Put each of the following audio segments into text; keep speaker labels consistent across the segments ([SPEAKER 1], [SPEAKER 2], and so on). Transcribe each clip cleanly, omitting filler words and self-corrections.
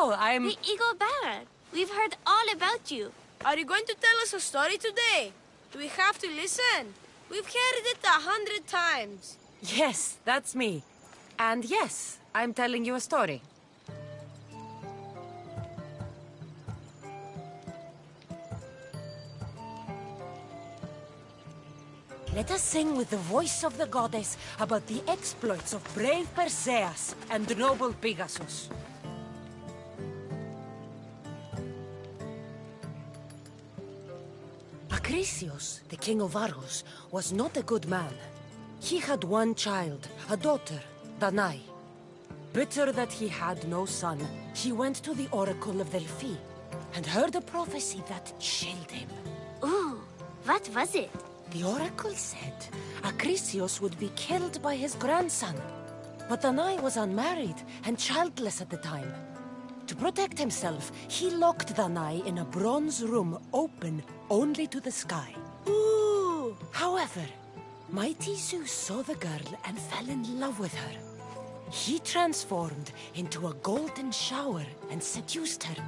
[SPEAKER 1] Oh, I'm...
[SPEAKER 2] The Eagle Ballad. We've heard all about you.
[SPEAKER 3] Are you going to tell us a story today? Do we have to listen? We've heard it 100 times.
[SPEAKER 1] Yes, that's me. And yes, I'm telling you a story. Let us sing with the voice of the goddess about the exploits of brave Perseus and noble Pegasus. Acrisius, the king of Argos, was not a good man. He had one child, a daughter, Danae. Bitter that he had no son, he went to the oracle of Delphi and heard a prophecy that chilled him.
[SPEAKER 2] Ooh, what was it?
[SPEAKER 1] The oracle said Acrisius would be killed by his grandson. But Danae was unmarried and childless at the time. To protect himself, he locked Danae in a bronze room open only to the sky.
[SPEAKER 3] Ooh!
[SPEAKER 1] However, mighty Zeus saw the girl and fell in love with her. He transformed into a golden shower and seduced her.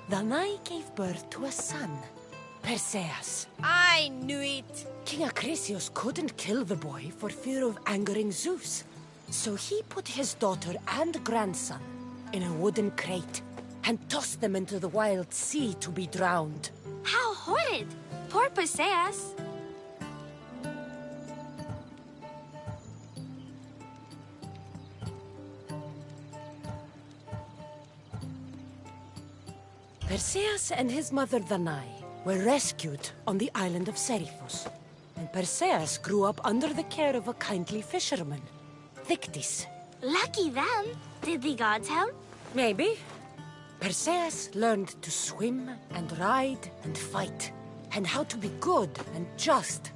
[SPEAKER 1] Danae gave birth to a son, Perseus.
[SPEAKER 3] I knew it.
[SPEAKER 1] King Acrisius couldn't kill the boy for fear of angering Zeus. So he put his daughter and grandson in a wooden crate and tossed them into the wild sea to be drowned.
[SPEAKER 2] How horrid! Poor Perseus.
[SPEAKER 1] Perseus and his mother Danae were rescued on the island of Seriphos, and Perseus grew up under the care of a kindly fisherman, Dictys.
[SPEAKER 2] Lucky them. Did the gods help?
[SPEAKER 1] Maybe. Perseus learned to swim and ride and fight, and how to be good and just,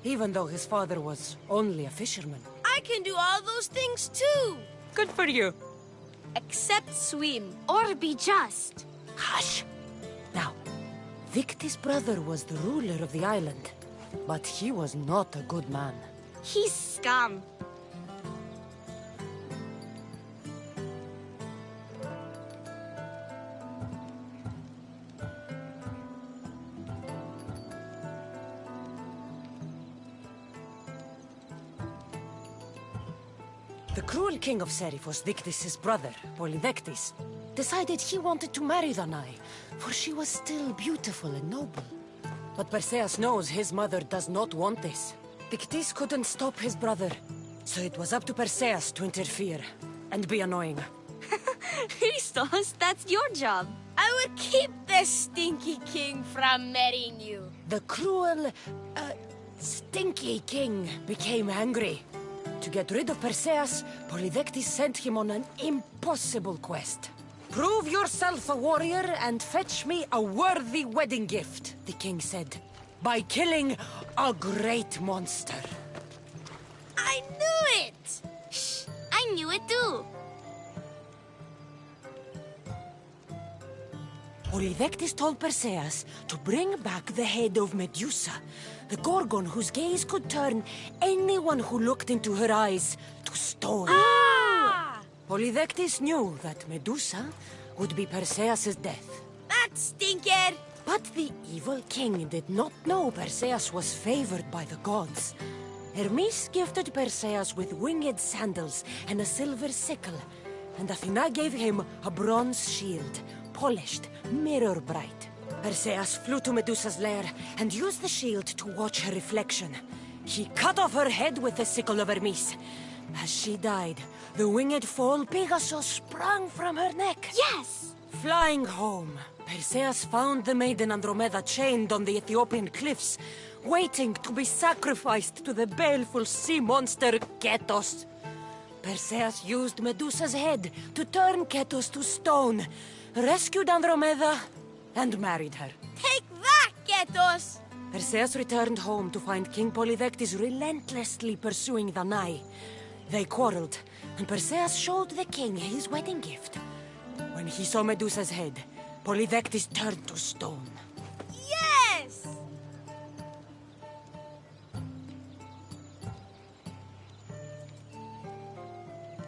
[SPEAKER 1] even though his father was only a fisherman.
[SPEAKER 3] I can do all those things too.
[SPEAKER 1] Good for you.
[SPEAKER 3] Except swim.
[SPEAKER 2] Or be just.
[SPEAKER 1] Hush! Now, Dictys' brother was the ruler of the island, but he was not a good man.
[SPEAKER 2] He's scum.
[SPEAKER 1] The cruel king of Seriphos, Dictys' brother, Polydectes, decided he wanted to marry Danae, for she was still beautiful and noble. But Perseus knows his mother does not want this. Dictys couldn't stop his brother, so it was up to Perseus to interfere and be annoying.
[SPEAKER 2] Christos, that's your job.
[SPEAKER 3] I will keep the stinky king from marrying you.
[SPEAKER 1] The cruel, stinky king became angry. To get rid of Perseus, Polydectes sent him on an impossible quest. Prove yourself a warrior and fetch me a worthy wedding gift, the king said, by killing a great monster.
[SPEAKER 3] I knew it!
[SPEAKER 2] Shh, I knew it too.
[SPEAKER 1] Polydectes told Perseus to bring back the head of Medusa, the Gorgon whose gaze could turn anyone who looked into her eyes to stone.
[SPEAKER 3] Ah!
[SPEAKER 1] Polydectes knew that Medusa would be Perseus' death.
[SPEAKER 3] That stinker!
[SPEAKER 1] But the evil king did not know Perseus was favored by the gods. Hermes gifted Perseus with winged sandals and a silver sickle, and Athena gave him a bronze shield, polished, mirror bright. Perseus flew to Medusa's lair and used the shield to watch her reflection. He cut off her head with the sickle of Hermes. As she died, the winged foal Pegasus sprang from her neck.
[SPEAKER 2] Yes!
[SPEAKER 1] Flying home, Perseus found the maiden Andromeda chained on the Ethiopian cliffs, waiting to be sacrificed to the baleful sea monster Ketos. Perseus used Medusa's head to turn Ketos to stone, rescued Andromeda, and married her.
[SPEAKER 3] Take that, Ketos!
[SPEAKER 1] Perseus returned home to find King Polydectes relentlessly pursuing Danae. They quarreled, and Perseus showed the king his wedding gift. When he saw Medusa's head, Polydectes turned to stone.
[SPEAKER 3] Yes!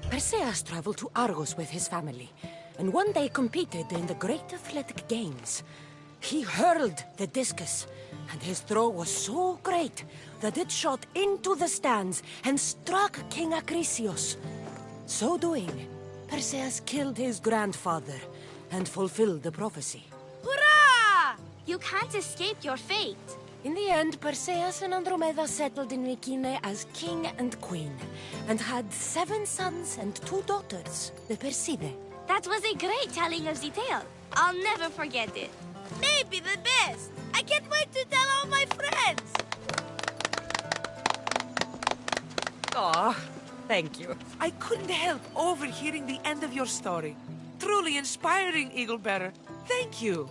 [SPEAKER 1] Perseus traveled to Argos with his family, and one day competed in the Great Athletic Games. He hurled the discus, and his throw was so great that it shot into the stands and struck King Acrisius. So doing, Perseus killed his grandfather and fulfilled the prophecy.
[SPEAKER 3] Hurrah!
[SPEAKER 2] You can't escape your fate.
[SPEAKER 1] In the end, Perseus and Andromeda settled in Mycenae as king and queen, and had 7 sons and 2 daughters, the Persidae.
[SPEAKER 2] That was a great telling of the tale. I'll never forget it.
[SPEAKER 3] Maybe the best. I can't wait to tell all my friends.
[SPEAKER 4] Aw, thank you. I couldn't help overhearing the end of your story. Truly inspiring, Eaglebearer. Thank you.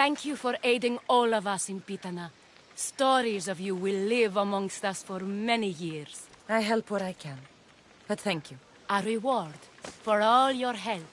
[SPEAKER 1] Thank you for aiding all of us in Pitana. Stories of you will live amongst us for many years.
[SPEAKER 5] I help where I can. But thank you.
[SPEAKER 1] A reward for all your help.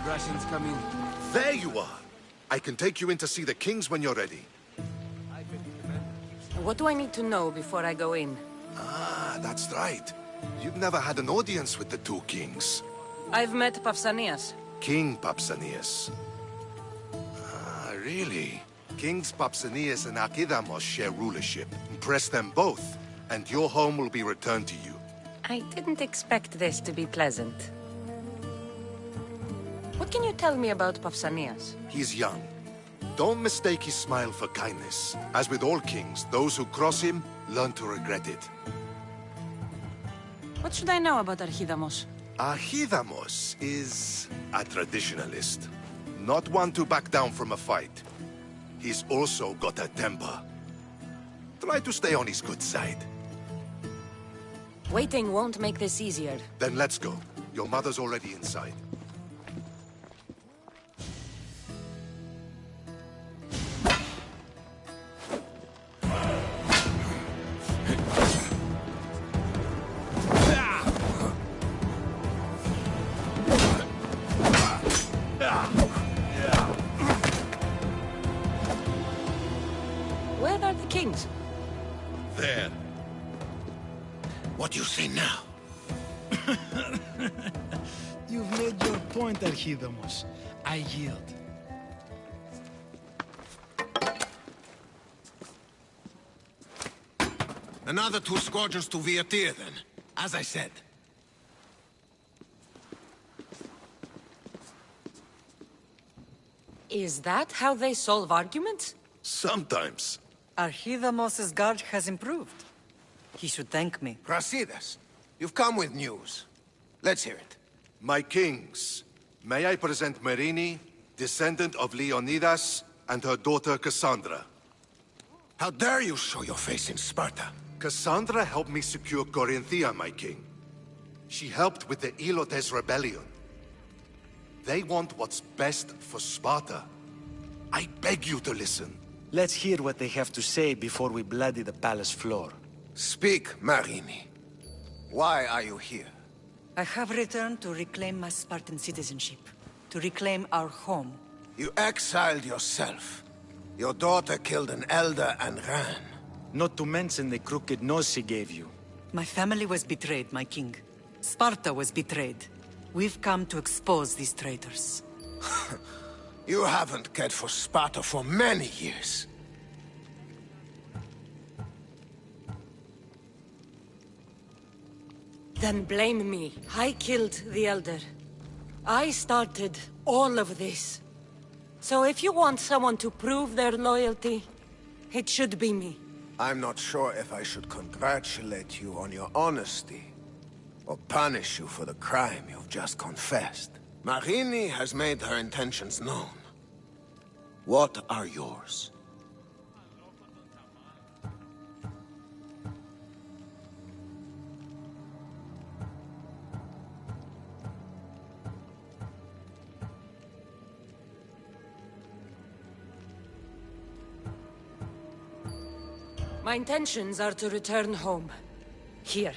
[SPEAKER 6] Rations come in.
[SPEAKER 7] There you are! I can take you in to see the kings when you're ready.
[SPEAKER 5] What do I need to know before I go in?
[SPEAKER 7] Ah, that's right. You've never had an audience with the two kings.
[SPEAKER 5] I've met Pausanias.
[SPEAKER 7] King Pausanias. Ah, really? Kings Pausanias and Archidamos share rulership. Impress them both, and your home will be returned to you.
[SPEAKER 5] I didn't expect this to be pleasant. What can you tell me about Pausanias?
[SPEAKER 7] He's young. Don't mistake his smile for kindness. As with all kings, those who cross him learn to regret it.
[SPEAKER 5] What should I know about Archidamos?
[SPEAKER 7] Archidamos is a traditionalist. Not one to back down from a fight. He's also got a temper. Try to stay on his good side.
[SPEAKER 5] Waiting won't make this easier.
[SPEAKER 7] Then let's go. Your mother's already inside.
[SPEAKER 5] Where are the kings?
[SPEAKER 7] There.
[SPEAKER 8] What do you say now?
[SPEAKER 9] You've made your point, Archidamos. I yield.
[SPEAKER 8] Another 2 squadrons to Viatir, then. As I said.
[SPEAKER 5] Is that how they solve arguments?
[SPEAKER 7] Sometimes.
[SPEAKER 10] Archidamos's guard has improved. He should thank me.
[SPEAKER 8] Brasidas, you've come with news. Let's hear it.
[SPEAKER 7] My kings, may I present Merini, descendant of Leonidas, and her daughter Cassandra.
[SPEAKER 8] How dare you show your face in Sparta?
[SPEAKER 7] Cassandra helped me secure Corinthia, my king. She helped with the Elotes rebellion. They want what's best for Sparta. I beg you to listen.
[SPEAKER 11] Let's hear what they have to say before we bloody the palace floor.
[SPEAKER 8] Speak, Marini. Why are you here?
[SPEAKER 10] I have returned to reclaim my Spartan citizenship, to reclaim our home.
[SPEAKER 8] You exiled yourself. Your daughter killed an elder and ran.
[SPEAKER 11] Not to mention the crooked nose she gave you.
[SPEAKER 10] My family was betrayed, my king. Sparta was betrayed. We've come to expose these traitors.
[SPEAKER 8] You haven't cared for Sparta for many years.
[SPEAKER 1] Then blame me. I killed the Elder. I started all of this. So if you want someone to prove their loyalty, it should be me.
[SPEAKER 8] I'm not sure if I should congratulate you on your honesty, or punish you for the crime you've just confessed. Marini has made her intentions known. What are yours?
[SPEAKER 1] My intentions are to return home. Here,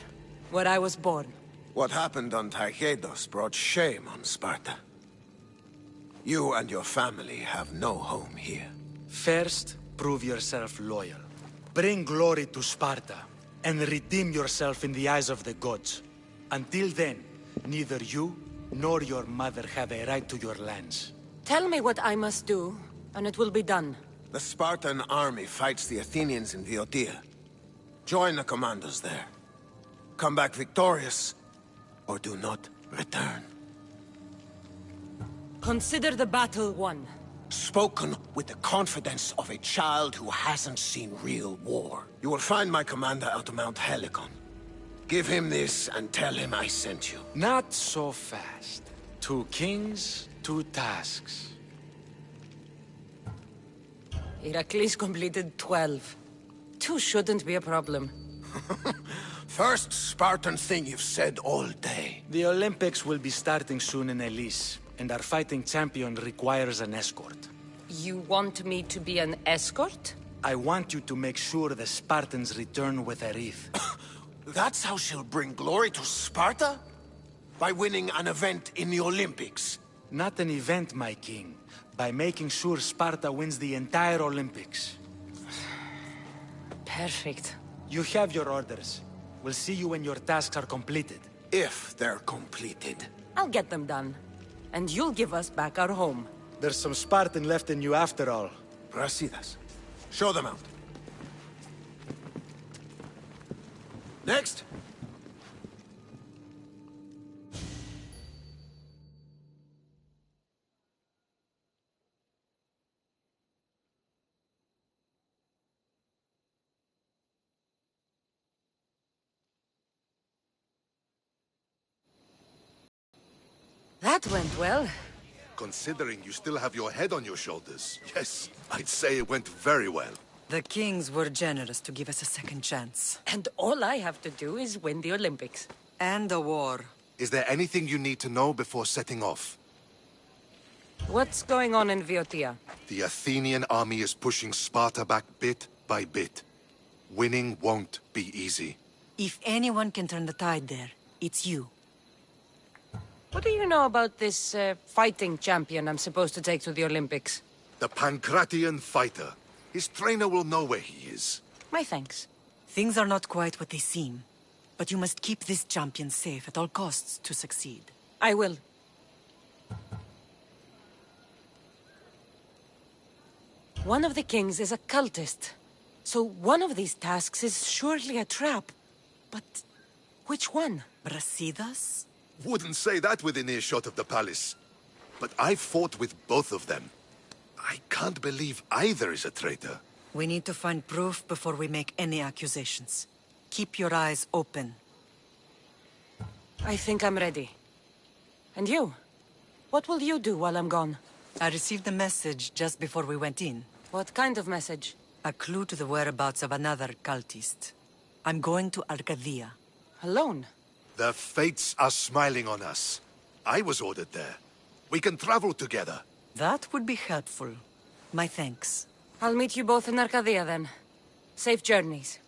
[SPEAKER 1] where I was born.
[SPEAKER 8] What happened on Taygetos brought shame on Sparta. You and your family have no home here.
[SPEAKER 11] First, prove yourself loyal. Bring glory to Sparta, and redeem yourself in the eyes of the gods. Until then, neither you nor your mother have a right to your lands.
[SPEAKER 1] Tell me what I must do, and it will be done.
[SPEAKER 8] The Spartan army fights the Athenians in Viotia. Join the commandos there. Come back victorious, or do not return.
[SPEAKER 1] Consider the battle won.
[SPEAKER 8] Spoken with the confidence of a child who hasn't seen real war. You will find my commander at Mount Helicon. Give him this and tell him I sent you.
[SPEAKER 11] Not so fast. 2 kings, 2 tasks.
[SPEAKER 1] Heracles completed 12. 2 shouldn't be a problem.
[SPEAKER 8] First Spartan thing you've said all day.
[SPEAKER 11] The Olympics will be starting soon in Elise, and our fighting champion requires an escort.
[SPEAKER 5] You want me to be an escort?
[SPEAKER 11] I want you to make sure the Spartans return with a wreath.
[SPEAKER 8] That's how she'll bring glory to Sparta? By winning an event in the Olympics?
[SPEAKER 11] Not an event, my king. By making sure Sparta wins the entire Olympics.
[SPEAKER 1] Perfect.
[SPEAKER 11] You have your orders. We'll see you when your tasks are completed.
[SPEAKER 8] If they're completed.
[SPEAKER 1] I'll get them done. And you'll give us back our home.
[SPEAKER 11] There's some Spartan left in you after all.
[SPEAKER 8] Brasidas. Show them out. Next.
[SPEAKER 1] That went well.
[SPEAKER 7] Considering you still have your head on your shoulders, yes, I'd say it went very well.
[SPEAKER 10] The kings were generous to give us a second chance.
[SPEAKER 1] And all I have to do is win the Olympics.
[SPEAKER 10] And a war.
[SPEAKER 7] Is there anything you need to know before setting off?
[SPEAKER 1] What's going on in Viotia?
[SPEAKER 7] The Athenian army is pushing Sparta back bit by bit. Winning won't be easy.
[SPEAKER 10] If anyone can turn the tide there, it's you.
[SPEAKER 1] What do you know about this fighting champion I'm supposed to take to the Olympics?
[SPEAKER 7] The Pancratian fighter. His trainer will know where he is.
[SPEAKER 1] My thanks.
[SPEAKER 10] Things are not quite what they seem. But you must keep this champion safe at all costs to succeed.
[SPEAKER 1] I will. One of the kings is a cultist. So one of these tasks is surely a trap. But which one?
[SPEAKER 10] Brasidas?
[SPEAKER 7] Wouldn't say that within earshot of the palace. But I fought with both of them. I can't believe either is a traitor.
[SPEAKER 10] We need to find proof before we make any accusations. Keep your eyes open.
[SPEAKER 1] I think I'm ready. And you? What will you do while I'm gone?
[SPEAKER 10] I received a message just before we went in.
[SPEAKER 1] What kind of message?
[SPEAKER 10] A clue to the whereabouts of another cultist. I'm going to Arcadia.
[SPEAKER 1] Alone?
[SPEAKER 7] The fates are smiling on us. I was ordered there. We can travel together.
[SPEAKER 10] That would be helpful. My thanks.
[SPEAKER 1] I'll meet you both in Arcadia then. Safe journeys.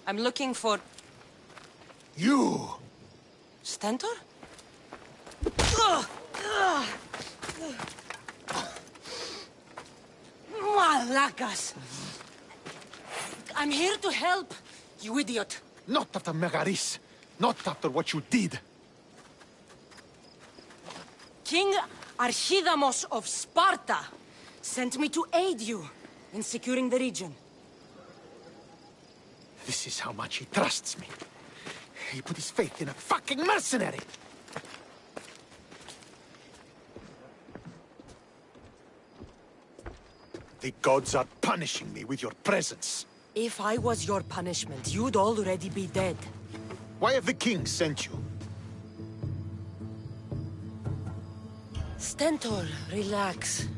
[SPEAKER 1] I'm looking for...
[SPEAKER 8] You!
[SPEAKER 1] Stentor? Malakas! I'm here to help, you idiot.
[SPEAKER 6] Not after Megaris. Not after what you did.
[SPEAKER 1] King Archidamos of Sparta sent me to aid you in securing the region.
[SPEAKER 6] This is how much he trusts me. He put his faith in a fucking mercenary! The gods are punishing me with your presence.
[SPEAKER 1] If I was your punishment, you'd already be dead.
[SPEAKER 6] Why have the king sent you?
[SPEAKER 1] Stentor, relax.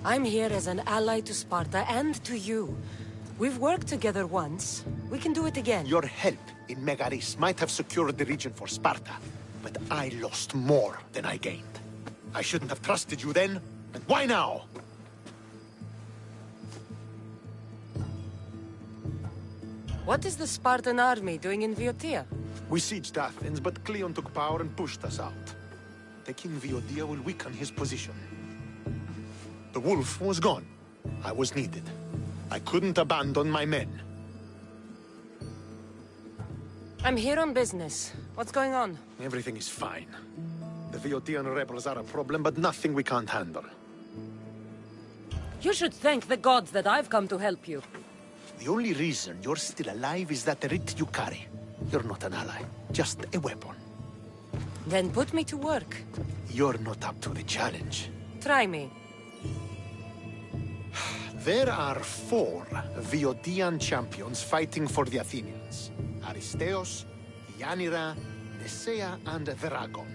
[SPEAKER 1] I'm here as an ally to Sparta and to you. We've worked together once. We can do it again.
[SPEAKER 6] Your help in Megaris might have secured the region for Sparta, but I lost more than I gained. I shouldn't have trusted you then, and why now?
[SPEAKER 1] What is the Spartan army doing in Viotia?
[SPEAKER 6] We sieged Athens, but Cleon took power and pushed us out. Taking Viotia will weaken his position. The wolf was gone. I was needed. I couldn't abandon my men.
[SPEAKER 1] I'm here on business. What's going on?
[SPEAKER 6] Everything is fine. The Viotian rebels are a problem, but nothing we can't handle.
[SPEAKER 1] You should thank the gods that I've come to help you.
[SPEAKER 6] The only reason you're still alive is that writ you carry. You're not an ally, just a weapon.
[SPEAKER 1] Then put me to work.
[SPEAKER 6] You're not up to the challenge.
[SPEAKER 1] Try me.
[SPEAKER 6] There are 4 Viotian champions fighting for the Athenians. Aristeos, Yanira, Nesea, and Veragon.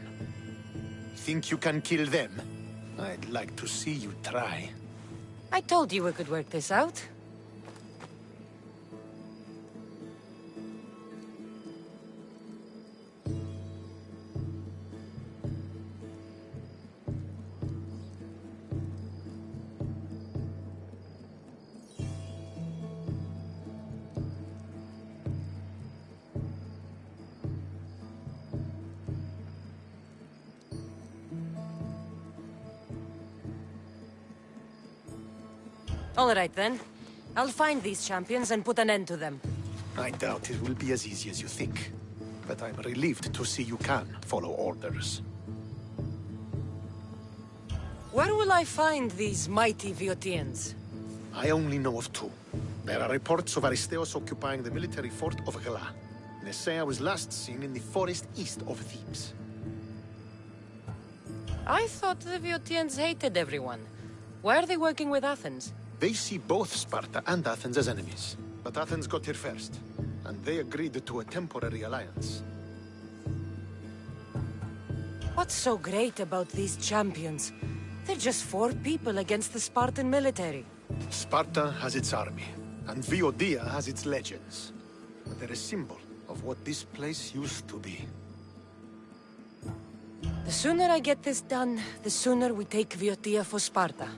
[SPEAKER 6] Think you can kill them? I'd like to see you try.
[SPEAKER 1] I told you we could work this out. All right, then. I'll find these champions and put an end to them.
[SPEAKER 6] I doubt it will be as easy as you think. But I'm relieved to see you can follow orders.
[SPEAKER 1] Where will I find these mighty Viotians?
[SPEAKER 6] I only know of 2. There are reports of Aristeos occupying the military fort of Gela. Nesea was last seen in the forest east of Thebes.
[SPEAKER 1] I thought the Viotians hated everyone. Why are they working with Athens?
[SPEAKER 6] They see both Sparta and Athens as enemies. But Athens got here first, and they agreed to a temporary alliance.
[SPEAKER 1] What's so great about these champions? They're just 4 people against the Spartan military.
[SPEAKER 6] Sparta has its army, and Viotia has its legends. But they're a symbol of what this place used to be.
[SPEAKER 1] The sooner I get this done, the sooner we take Viotia for Sparta.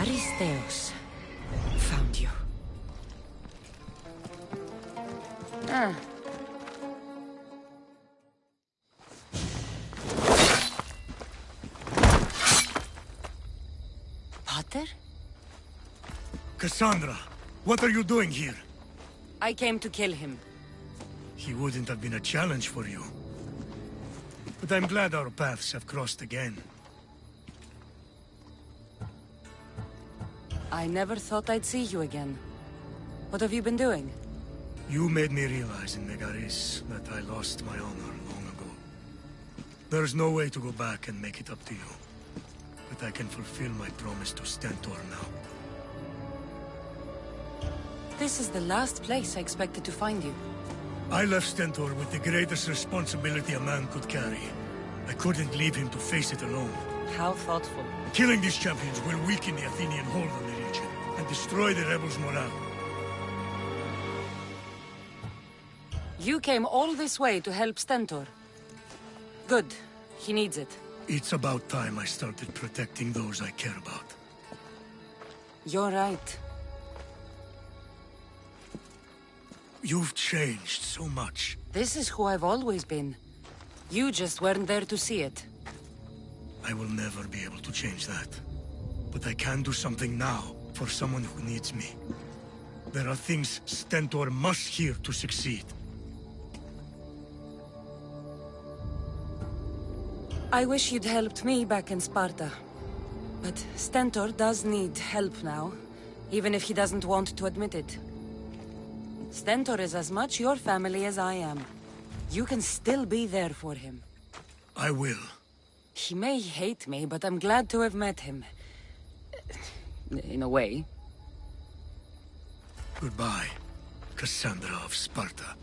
[SPEAKER 1] Aristeos found you.
[SPEAKER 5] Ah.
[SPEAKER 1] Potter?
[SPEAKER 12] Cassandra, what are you doing here?
[SPEAKER 5] I came to kill him.
[SPEAKER 12] He wouldn't have been a challenge for you. But I'm glad our paths have crossed again.
[SPEAKER 5] I never thought I'd see you again. What have you been doing?
[SPEAKER 12] You made me realize in Megaris that I lost my honor long ago. There's no way to go back and make it up to you. But I can fulfill my promise to Stentor now.
[SPEAKER 5] This is the last place I expected to find you.
[SPEAKER 12] I left Stentor with the greatest responsibility a man could carry. I couldn't leave him to face it alone.
[SPEAKER 5] How thoughtful.
[SPEAKER 12] Killing these champions will weaken the Athenian hold on the region and destroy the rebels' morale.
[SPEAKER 5] You came all this way to help Stentor. Good. He needs it.
[SPEAKER 12] It's about time I started protecting those I care about.
[SPEAKER 5] You're right.
[SPEAKER 12] You've changed so much.
[SPEAKER 5] This is who I've always been. You just weren't there to see it.
[SPEAKER 12] I will never be able to change that. But I can do something now for someone who needs me. There are things Stentor must hear to succeed.
[SPEAKER 5] I wish you'd helped me back in Sparta. But Stentor does need help now, even if he doesn't want to admit it. Stentor is as much your family as I am. You can still be there for him.
[SPEAKER 12] I will.
[SPEAKER 5] He may hate me, but I'm glad to have met him. In a way.
[SPEAKER 12] Goodbye, Cassandra of Sparta.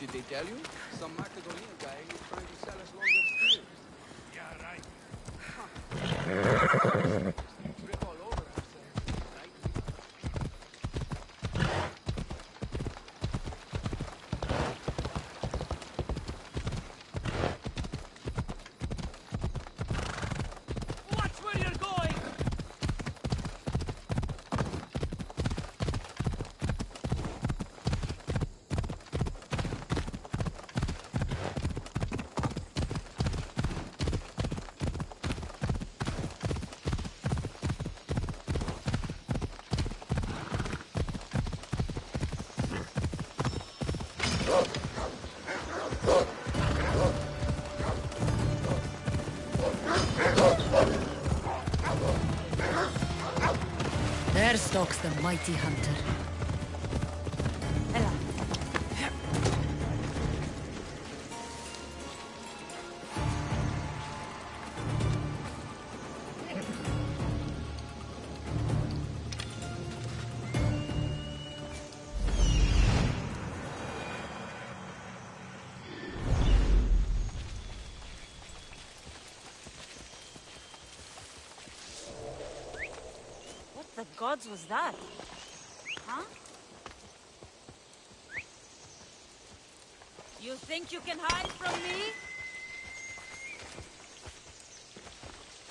[SPEAKER 13] Did they tell you? Some Macedonian guy is trying to sell us longer spears. Yeah, right. Rip all over ourselves, right?
[SPEAKER 4] Watch where you're going!
[SPEAKER 1] There stalks the mighty hunter. gods was that?
[SPEAKER 5] Huh? You think you can hide from me?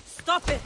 [SPEAKER 5] Stop it!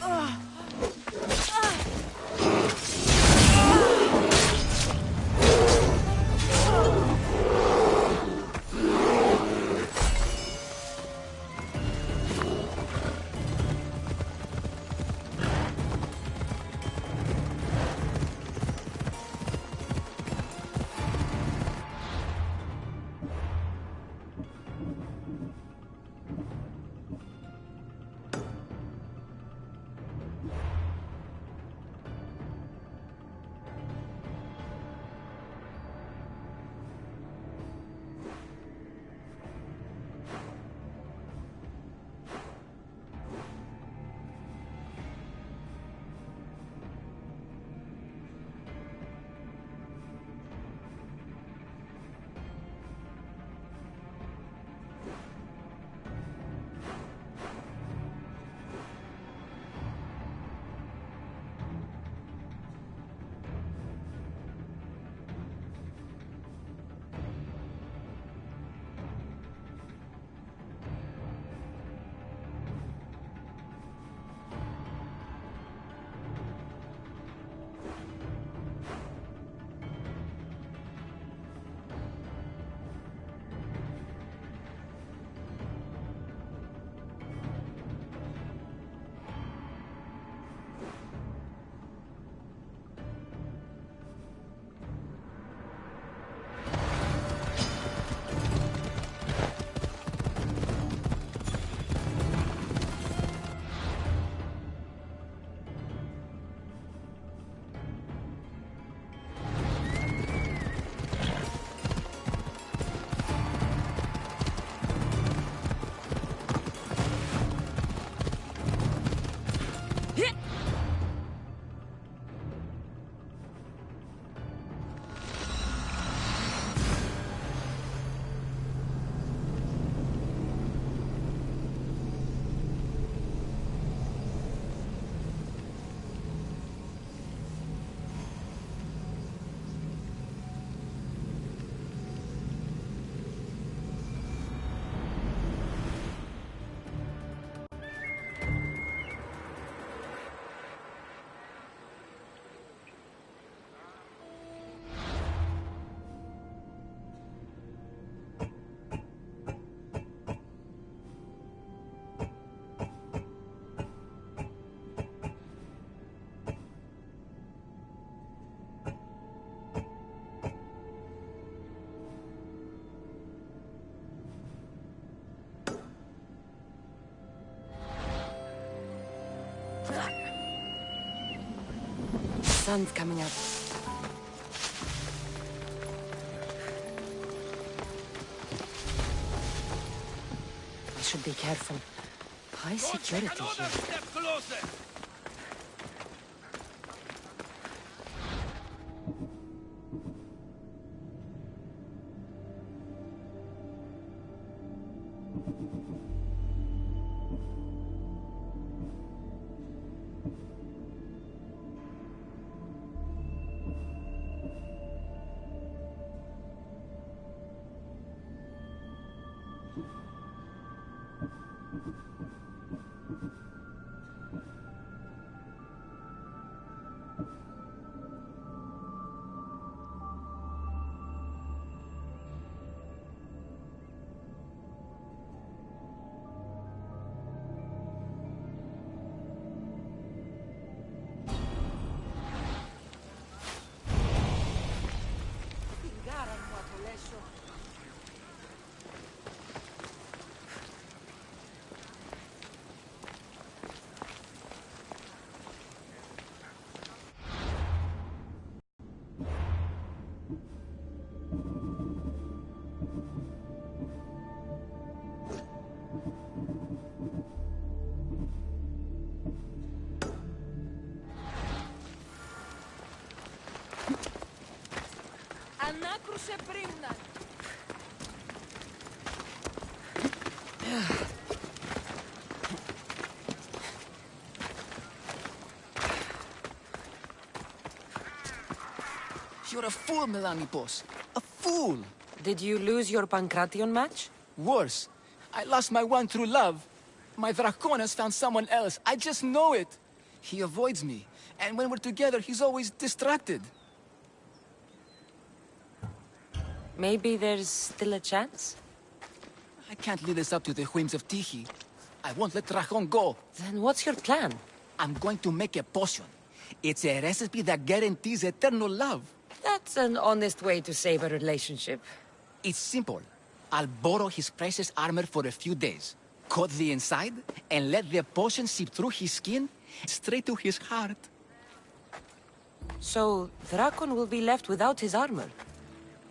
[SPEAKER 1] Sun's coming up. I should be careful. High security here.
[SPEAKER 13] Step closer.
[SPEAKER 5] Ανάκρουσε πρίμνα.
[SPEAKER 14] You're a fool, Melanipos. A fool!
[SPEAKER 5] Did you lose your Pancration match?
[SPEAKER 14] Worse. I lost my one true love. My Draconis found someone else. I just know it. He avoids me. And when we're together, he's always distracted.
[SPEAKER 5] Maybe there's still a chance?
[SPEAKER 14] I can't leave this up to the whims of Tyche. I won't let Dracon go.
[SPEAKER 5] Then what's your plan?
[SPEAKER 14] I'm going to make a potion. It's a recipe that guarantees eternal love.
[SPEAKER 5] That's an honest way to save a relationship.
[SPEAKER 14] It's simple. I'll borrow his precious armor for a few days, cut the inside, and let the potion seep through his skin straight to his heart.
[SPEAKER 5] So, Dracon will be left without his armor.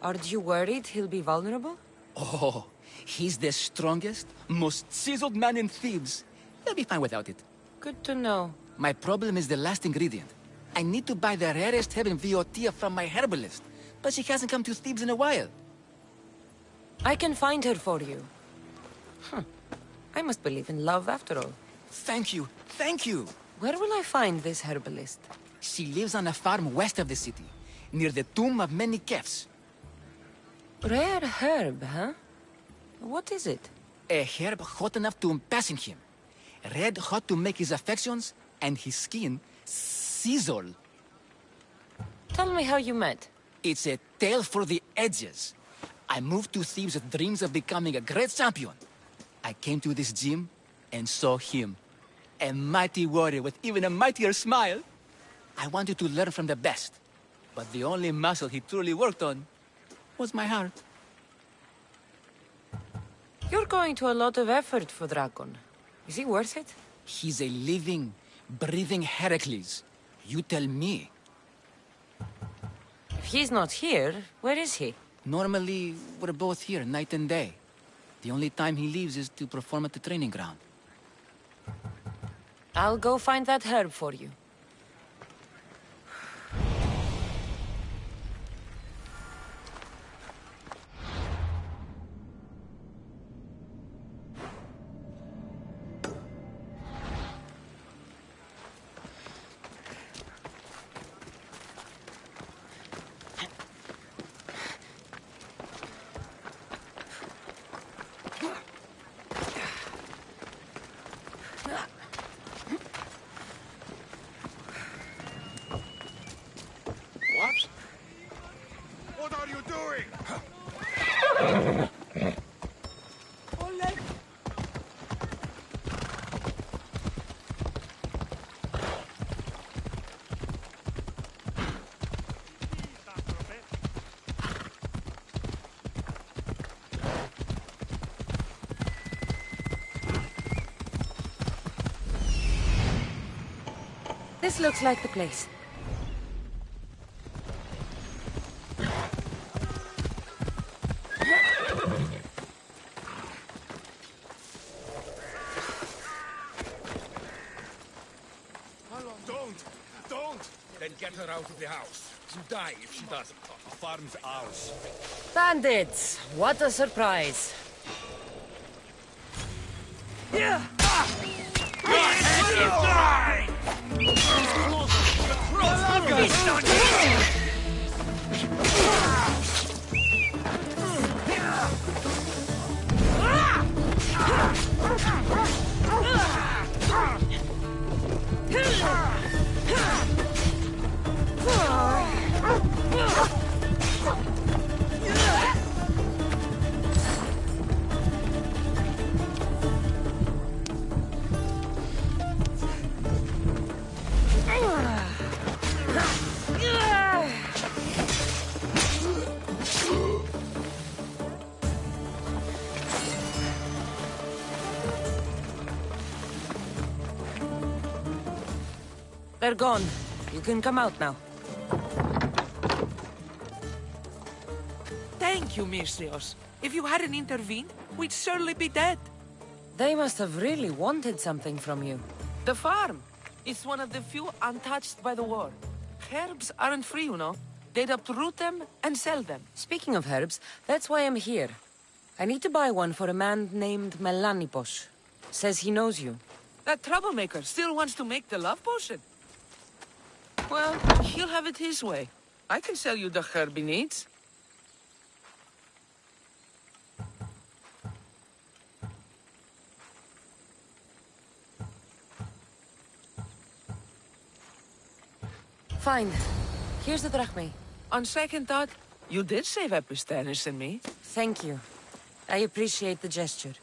[SPEAKER 5] Aren't you worried he'll be vulnerable?
[SPEAKER 14] Oh, he's the strongest, most chiseled man in Thebes. He'll be fine without it.
[SPEAKER 5] Good to know.
[SPEAKER 14] My problem is the last ingredient. I need to buy the rarest herb in Viotia from my herbalist, but she hasn't come to Thebes in a while.
[SPEAKER 5] I can find her for you. I must believe in love after all.
[SPEAKER 14] Thank you, thank you.
[SPEAKER 5] Where will I find this herbalist?
[SPEAKER 14] She lives on a farm west of the city, near the tomb of many Kefs.
[SPEAKER 5] Rare herb, huh? What is it?
[SPEAKER 14] A herb hot enough to impassing him. Red hot to make his affections and his skin sizzle.
[SPEAKER 5] Tell me how you met.
[SPEAKER 14] It's a tale for the edges. I moved to Thebes with dreams of becoming a great champion. I came to this gym and saw him. A mighty warrior with even a mightier smile. I wanted to learn from the best. But the only muscle he truly worked on was my heart.
[SPEAKER 5] You're going to a lot of effort for Dracon. Is he worth it?
[SPEAKER 14] He's a living, breathing Heracles. You tell me.
[SPEAKER 5] If he's not here, where is he?
[SPEAKER 14] Normally, we're both here, night and day. The only time he leaves is to perform at the training ground.
[SPEAKER 5] I'll go find that herb for you. This looks like the place.
[SPEAKER 13] Don't! Then get her out of the house. She'll die if she doesn't. The farm's ours.
[SPEAKER 1] Bandits! What a surprise!
[SPEAKER 13] Yeah! Your head will die!
[SPEAKER 5] They're gone. You can come out now.
[SPEAKER 4] Thank you, Misthios. If you hadn't intervened, we'd surely be dead.
[SPEAKER 5] They must have really wanted something from you.
[SPEAKER 4] The farm. It's one of the few untouched by the war. Herbs aren't free, you know. They'd uproot them and sell them.
[SPEAKER 5] Speaking of herbs, that's why I'm here. I need to buy one for a man named Melanipos. Says he knows you.
[SPEAKER 4] That troublemaker still wants to make the love potion. Well, he'll have it his way. I can sell you the herb he needs.
[SPEAKER 5] Fine. Here's the drachmae.
[SPEAKER 4] On second thought, you did save Episteris and me.
[SPEAKER 5] Thank you. I appreciate the gesture.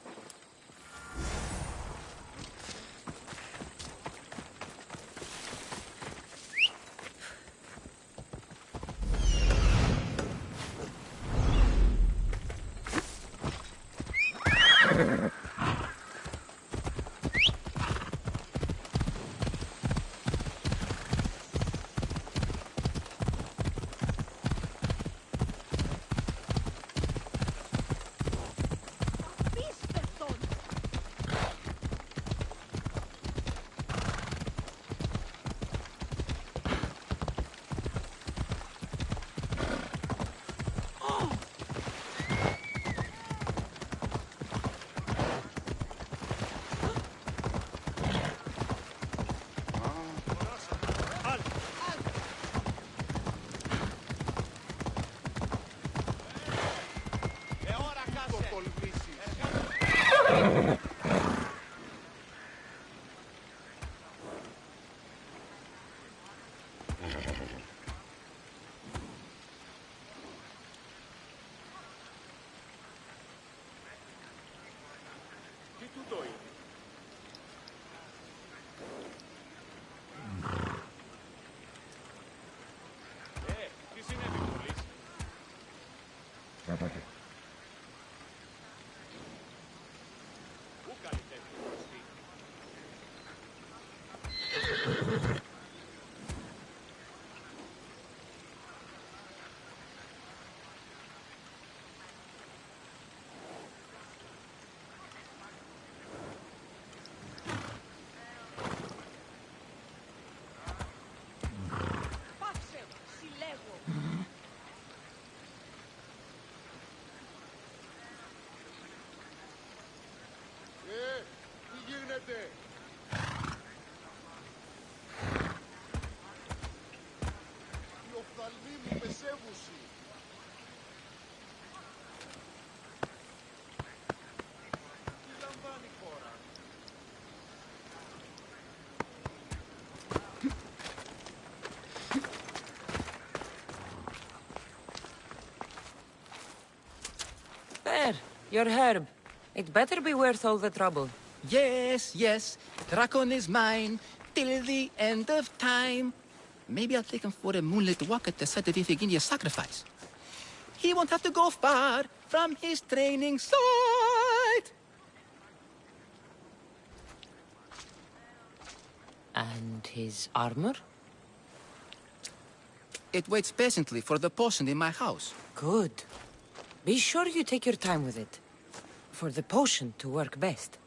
[SPEAKER 5] There, your herb. It better be worth all the trouble.
[SPEAKER 14] Yes, yes. Drakon is mine till the end of time. Maybe I'll take him for a moonlit walk at the site of Iphigenia's sacrifice. He won't have to go far from his training site.
[SPEAKER 5] And his armor?
[SPEAKER 14] It waits patiently for the potion in my house.
[SPEAKER 5] Good. Be sure you take your time with it. For the potion to work best.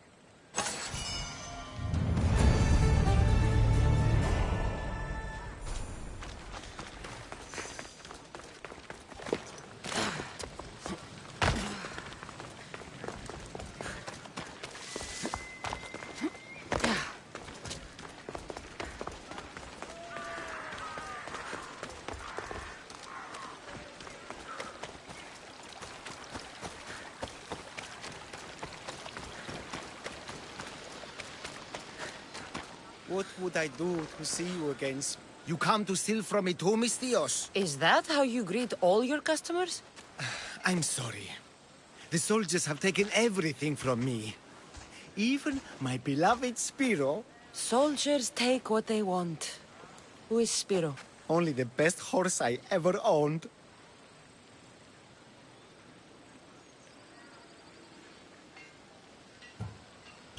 [SPEAKER 15] What would I do to see you again? You come to steal from me too, Misthios?
[SPEAKER 5] Is that how you greet all your customers?
[SPEAKER 15] I'm sorry. The soldiers have taken everything from me. Even my beloved Spiro.
[SPEAKER 5] Soldiers take what they want. Who is Spiro?
[SPEAKER 15] Only the best horse I ever owned.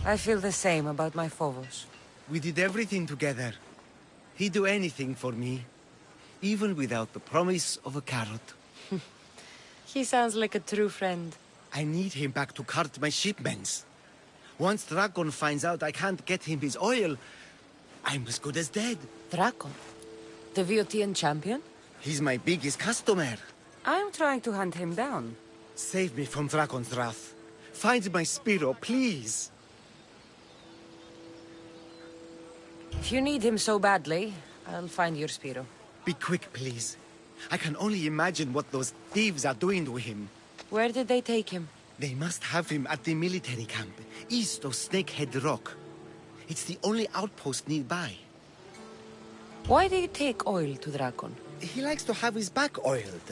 [SPEAKER 5] I feel the same about my Phobos.
[SPEAKER 15] We did everything together. He'd do anything for me. Even without the promise of a carrot.
[SPEAKER 5] He sounds like a true friend.
[SPEAKER 15] I need him back to cart my shipments. Once Drakon finds out I can't get him his oil, I'm as good as dead.
[SPEAKER 5] Drakon? The Viotian champion?
[SPEAKER 15] He's my biggest customer.
[SPEAKER 5] I'm trying to hunt him down.
[SPEAKER 15] Save me from Drakon's wrath. Find my Spiro, please.
[SPEAKER 5] If you need him so badly, I'll find your Spiro.
[SPEAKER 15] Be quick, please. I can only imagine what those thieves are doing to him.
[SPEAKER 5] Where did they take him?
[SPEAKER 15] They must have him at the military camp, east of Snakehead Rock. It's the only outpost nearby.
[SPEAKER 5] Why do you take oil to Drakon?
[SPEAKER 15] He likes to have his back oiled.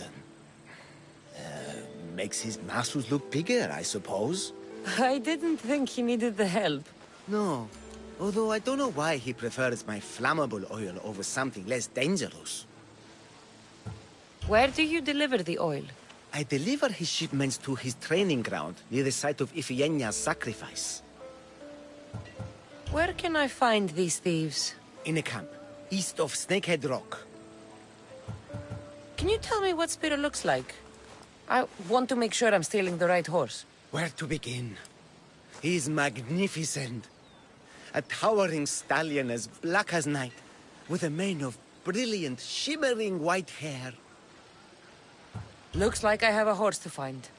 [SPEAKER 15] Makes his muscles look bigger, I suppose.
[SPEAKER 5] I didn't think he needed the help.
[SPEAKER 15] No. Although I don't know why he prefers my flammable oil over something less dangerous.
[SPEAKER 5] Where do you deliver the oil?
[SPEAKER 15] I deliver his shipments to his training ground near the site of Iphigenia's sacrifice.
[SPEAKER 5] Where can I find these thieves?
[SPEAKER 15] In a camp, east of Snakehead Rock.
[SPEAKER 5] Can you tell me what Spiro looks like? I want to make sure I'm stealing the right horse.
[SPEAKER 15] Where to begin? He's magnificent. A towering stallion as black as night, with a mane of brilliant, shimmering white hair.
[SPEAKER 5] Looks like I have a horse to find.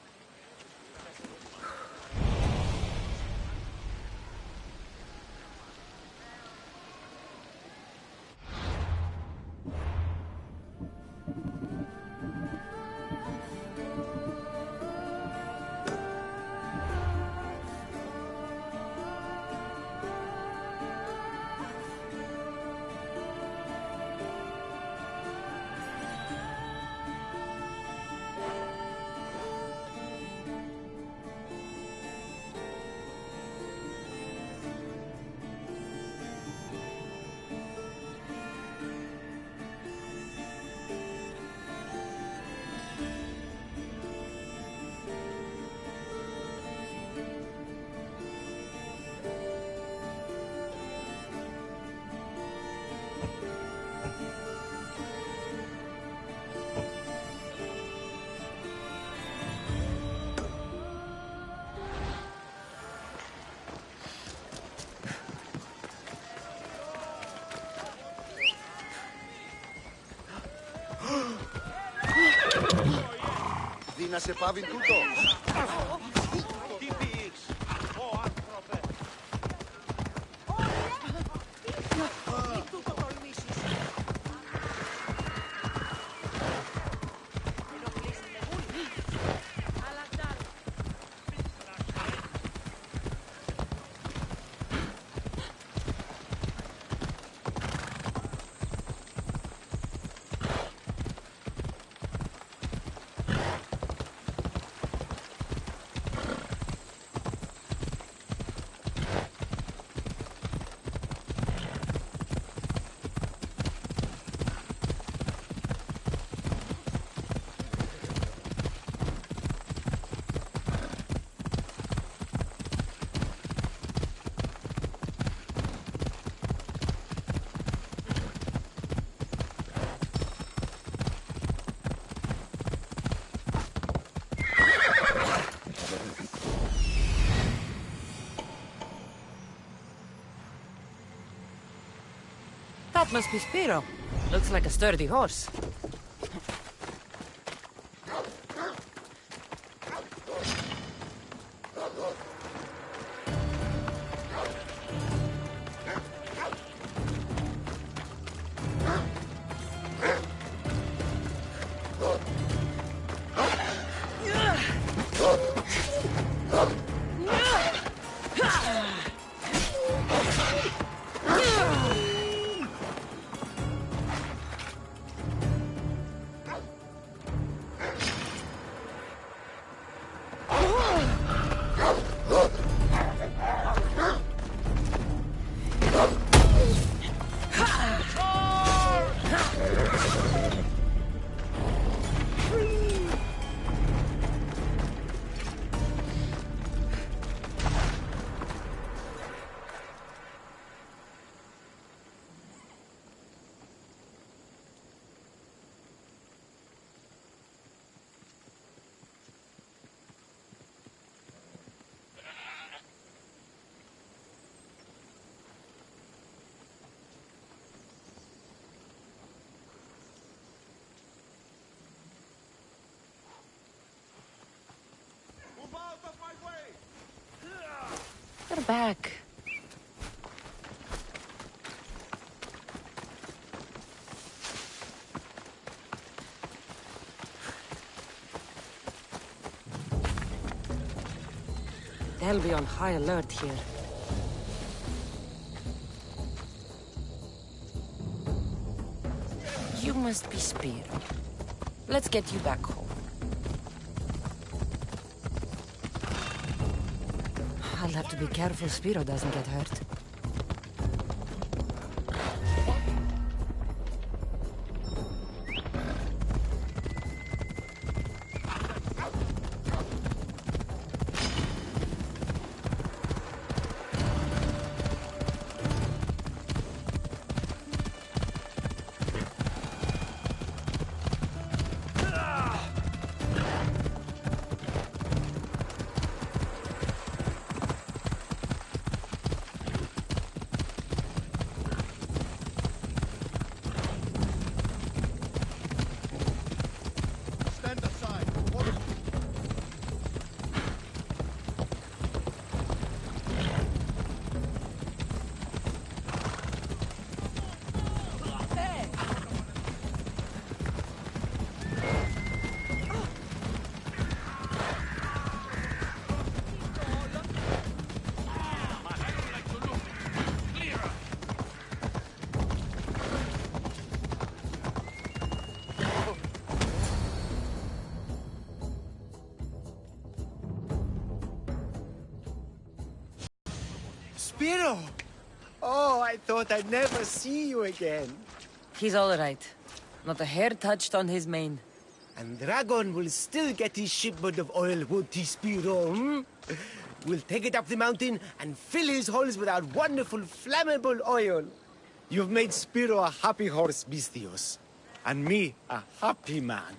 [SPEAKER 7] Να σε πάβει τούτο.
[SPEAKER 13] Τι πεις, ο άνθρωπε. Τι τούτο τολμήσεις. Ενοχλείς την εγούλη. Αλαντάρ.
[SPEAKER 5] That must be Spiro. Looks like a sturdy horse. They're back. They'll be on high alert here. You must be Spiro. Let's get you back home. I'll have to be careful Spiro doesn't get hurt.
[SPEAKER 15] Spiro! Oh, I thought I'd never see you again.
[SPEAKER 5] He's all right. Not a hair touched on his mane.
[SPEAKER 15] And Dragon will still get his shipment of oil, won't he, Spiro? Hmm? We'll take it up the mountain and fill his holes with our wonderful flammable oil. You've made Spiro a happy horse, Misthios. And me a happy man.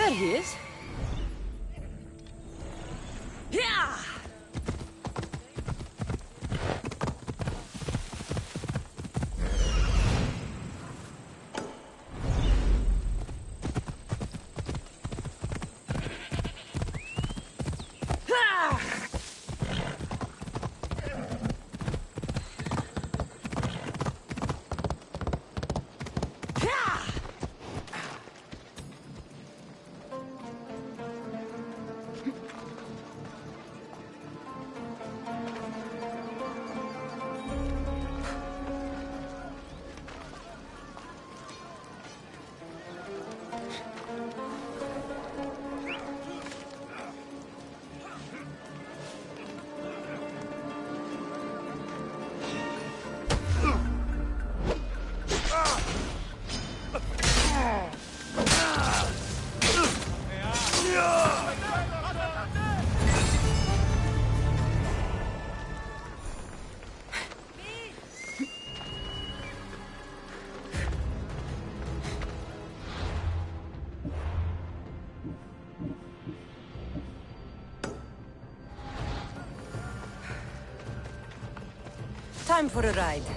[SPEAKER 5] There he is.
[SPEAKER 1] time for a ride.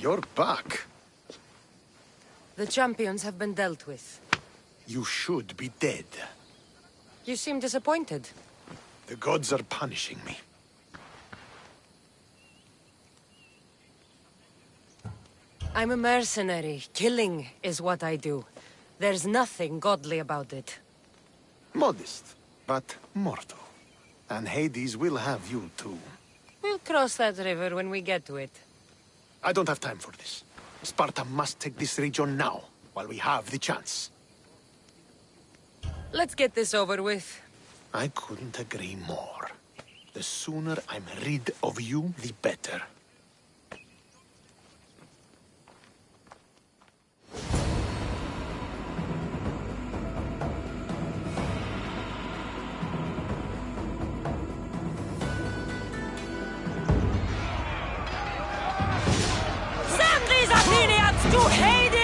[SPEAKER 6] You're back.
[SPEAKER 1] The champions have been dealt with.
[SPEAKER 6] You should be dead.
[SPEAKER 1] You seem disappointed.
[SPEAKER 6] The gods are punishing me.
[SPEAKER 1] I'm a mercenary. Killing is what I do. There's nothing godly about it.
[SPEAKER 6] Modest, but mortal. And Hades will have you too.
[SPEAKER 1] We'll cross that river when we get to it.
[SPEAKER 6] I don't have time for this. Sparta must take this region now, while we have the chance.
[SPEAKER 1] Let's get this over with.
[SPEAKER 6] I couldn't agree more. The sooner I'm rid of you, the better.
[SPEAKER 1] Send these Athenians to Hades!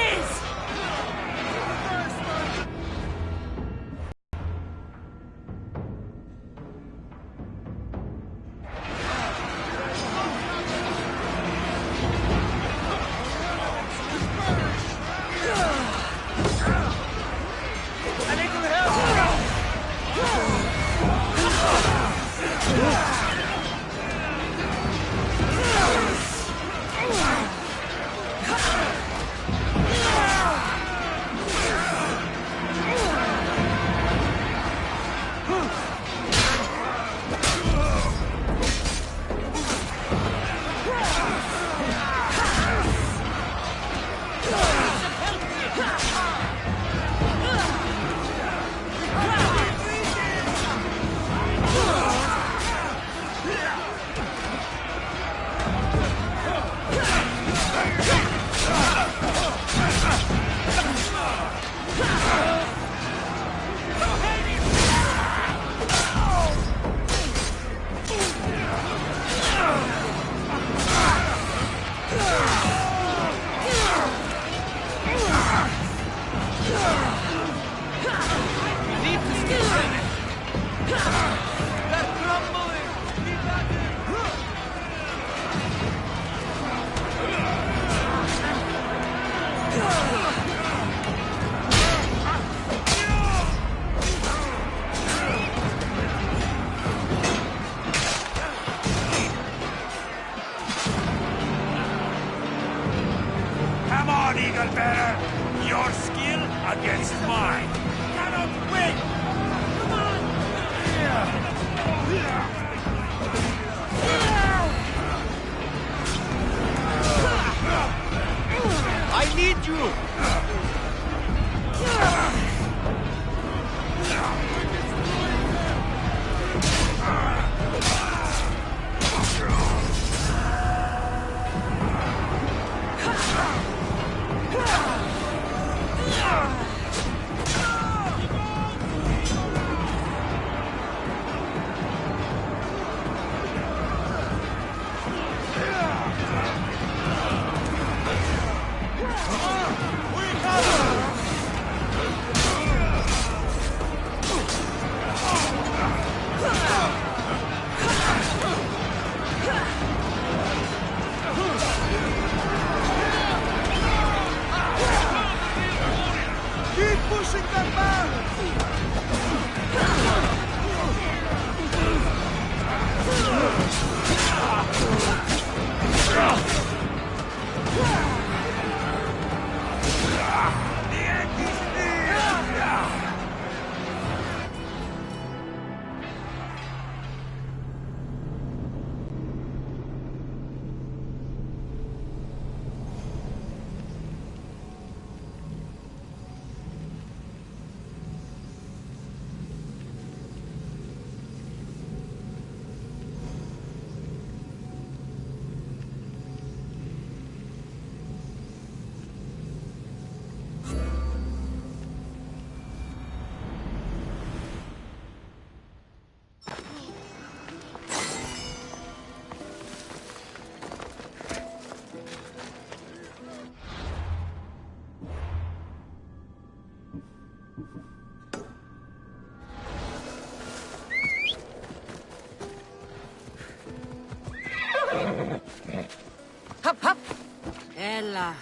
[SPEAKER 5] Yalla.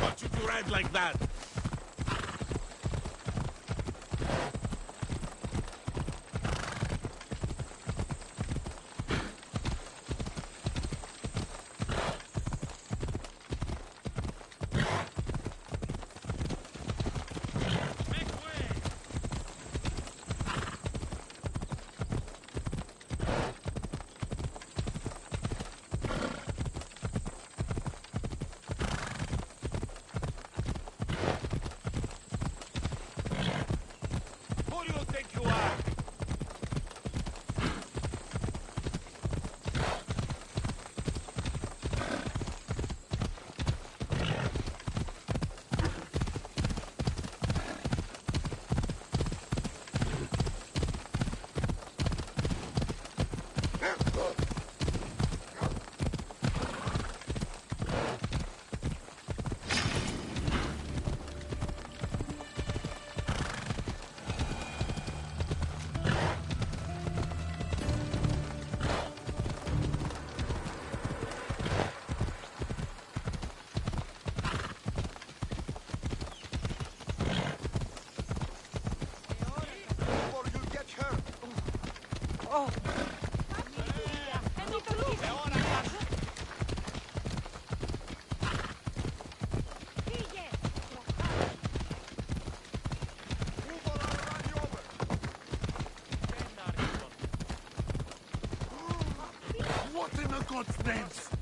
[SPEAKER 16] What you do ride like that? Who do you think you are? Before you get hurt.
[SPEAKER 4] Oh.
[SPEAKER 16] What in the God's names?